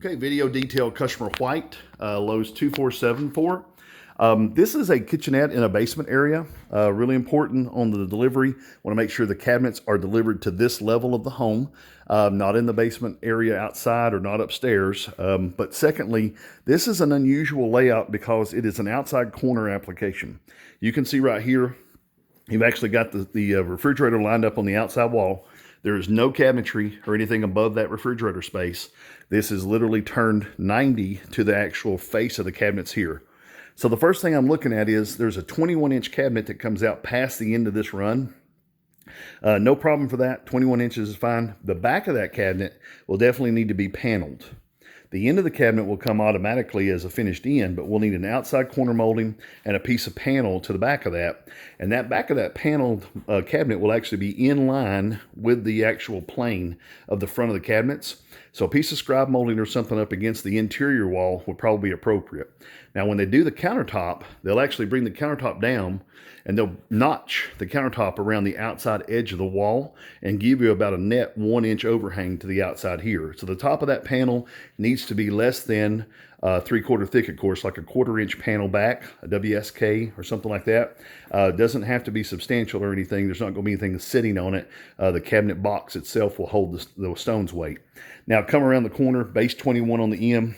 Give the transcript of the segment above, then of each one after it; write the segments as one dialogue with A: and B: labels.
A: Okay, video detail customer white, Lowe's 2474. This is a kitchenette in a basement area. Really important on the delivery. Want to make sure the cabinets are delivered to this level of the home, not in the basement area outside or not upstairs. But secondly, this is an unusual layout because it is an outside corner application. You can see right here, you've actually got the refrigerator lined up on the outside wall. There is no cabinetry or anything above that refrigerator space. This is literally turned 90 to the actual face of the cabinets here. So the first thing I'm looking at is there's a 21-inch cabinet that comes out past the end of this run. No problem for that. 21 inches is fine. The back of that cabinet will definitely need to be paneled. The end of the cabinet will come automatically as a finished end, but we'll need an outside corner molding and a piece of panel to the back of that. And that back of that paneled cabinet will actually be in line with the actual plane of the front of the cabinets. So a piece of scribe molding or something up against the interior wall would probably be appropriate. Now, when they do the countertop, they'll actually bring the countertop down and they'll notch the countertop around the outside edge of the wall and give you about a net 1-inch overhang to the outside here. So the top of that panel needs to be less than 3/4 thick, of course, like a 1/4-inch panel back, a WSK or something like that. Doesn't have to be substantial or anything. There's not going to be anything sitting on it. The cabinet box itself will hold the stone's weight. Now, come around the corner, base 21 on the end.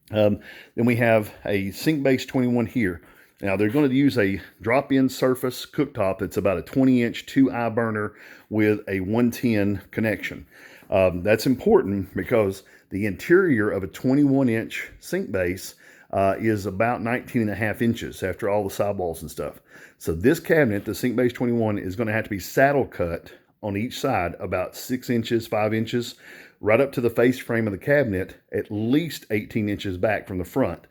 A: Then we have a sink base 21 here. Now, they're going to use a drop-in surface cooktop that's about a 20-inch 2-eye burner with a 110 connection. That's important because the interior of a 21-inch sink base is about 19.5 inches after all the sidewalls and stuff. So this cabinet, the sink base 21, is going to have to be saddle cut on each side about 6 inches, 5 inches, right up to the face frame of the cabinet, at least 18 inches back from the front.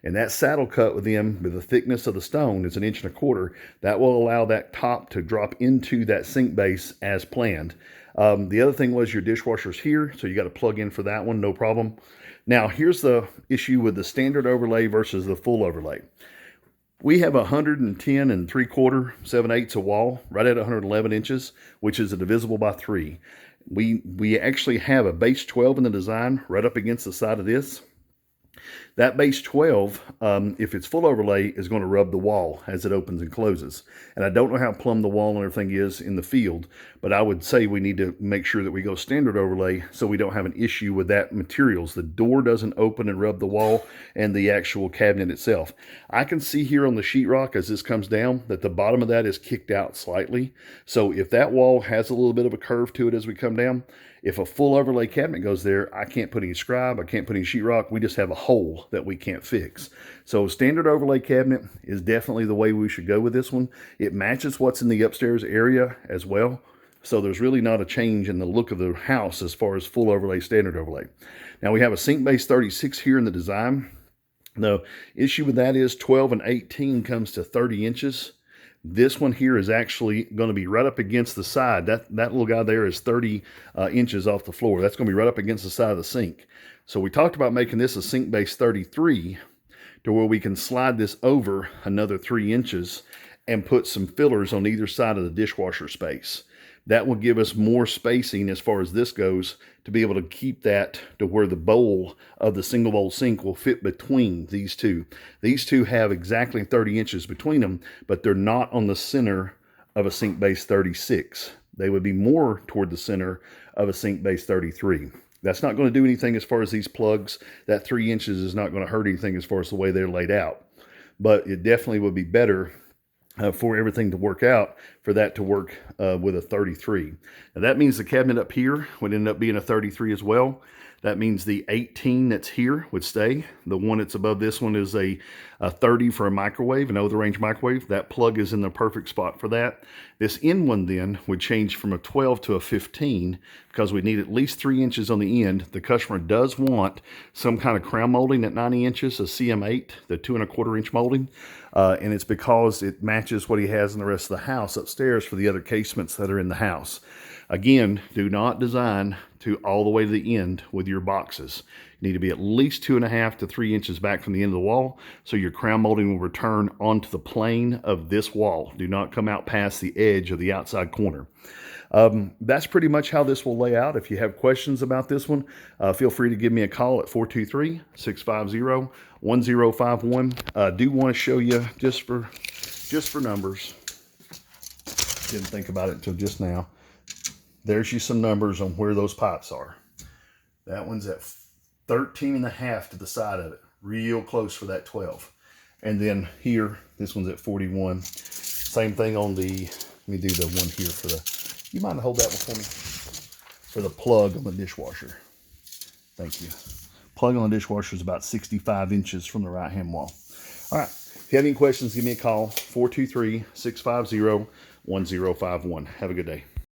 A: And that saddle cut with the thickness of the stone is 1.25 inches. That will allow that top to drop into that sink base as planned. The other thing was your dishwasher's here, so you got to plug in for that one, no problem. Now, here's the issue with the standard overlay versus the full overlay. We have 110 3/4, 7/8 a wall, right at 111 inches, which is a divisible by 3. We actually have a base 12 in the design right up against the side of this. That base 12, if it's full overlay, is going to rub the wall as it opens and closes. And I don't know how plumb the wall and everything is in the field, but I would say we need to make sure that we go standard overlay so we don't have an issue with that materials. The door doesn't open and rub the wall and the actual cabinet itself. I can see here on the sheetrock as this comes down that the bottom of that is kicked out slightly. So if that wall has a little bit of a curve to it as we come down, if a full overlay cabinet goes there, I can't put any scribe, I can't put any sheetrock. We just have a hole that we can't fix. So standard overlay cabinet is definitely the way we should go with this one. It matches what's in the upstairs area as well. So there's really not a change in the look of the house as far as full overlay, standard overlay. Now we have a sink base 36 here in the design. The issue with that is 12 and 18 comes to 30 inches. This one here is actually going to be right up against the side. That little guy there is 30 inches off the floor. That's going to be right up against the side of the sink. So we talked about making this a sink base 33 to where we can slide this over another 3 inches and put some fillers on either side of the dishwasher space. That will give us more spacing as far as this goes to be able to keep that to where the bowl of the single bowl sink will fit between these two. These two have exactly 30 inches between them, but they're not on the center of a sink base 36. They would be more toward the center of a sink base 33. That's not going to do anything as far as these plugs. That 3 inches is not going to hurt anything as far as the way they're laid out. But it definitely would be better for everything to work out, for that to work with a 33. Now that means the cabinet up here would end up being a 33 as well. That means the 18 that's here would stay. The one that's above this one is a 30 for a microwave, an over-the-range microwave. That plug is in the perfect spot for that. This end one then would change from a 12 to a 15 because we need at least 3 inches on the end. The customer does want some kind of crown molding at 90 inches, a CM8, the 2.25-inch molding. And it's because it matches what he has in the rest of the house upstairs for the other casements that are in the house. Again, do not design to all the way to the end with your boxes. You need to be at least 2.5 to 3 inches back from the end of the wall so your crown molding will return onto the plane of this wall. Do not come out past the edge of the outside corner. That's pretty much how this will lay out. If you have questions about this one, feel free to give me a call at 423-650-1051. Do want to show you just for numbers. Didn't think about it until just now. There's you some numbers on where those pipes are. That one's at 13.5 to the side of it, real close for that 12. And then here, this one's at 41. Same thing on the, let me do the one here for the, you mind to hold that one for me? For the plug on the dishwasher. Thank you. Plug on the dishwasher is about 65 inches from the right-hand wall. All right, if you have any questions, give me a call, 423-650-1051. Have a good day.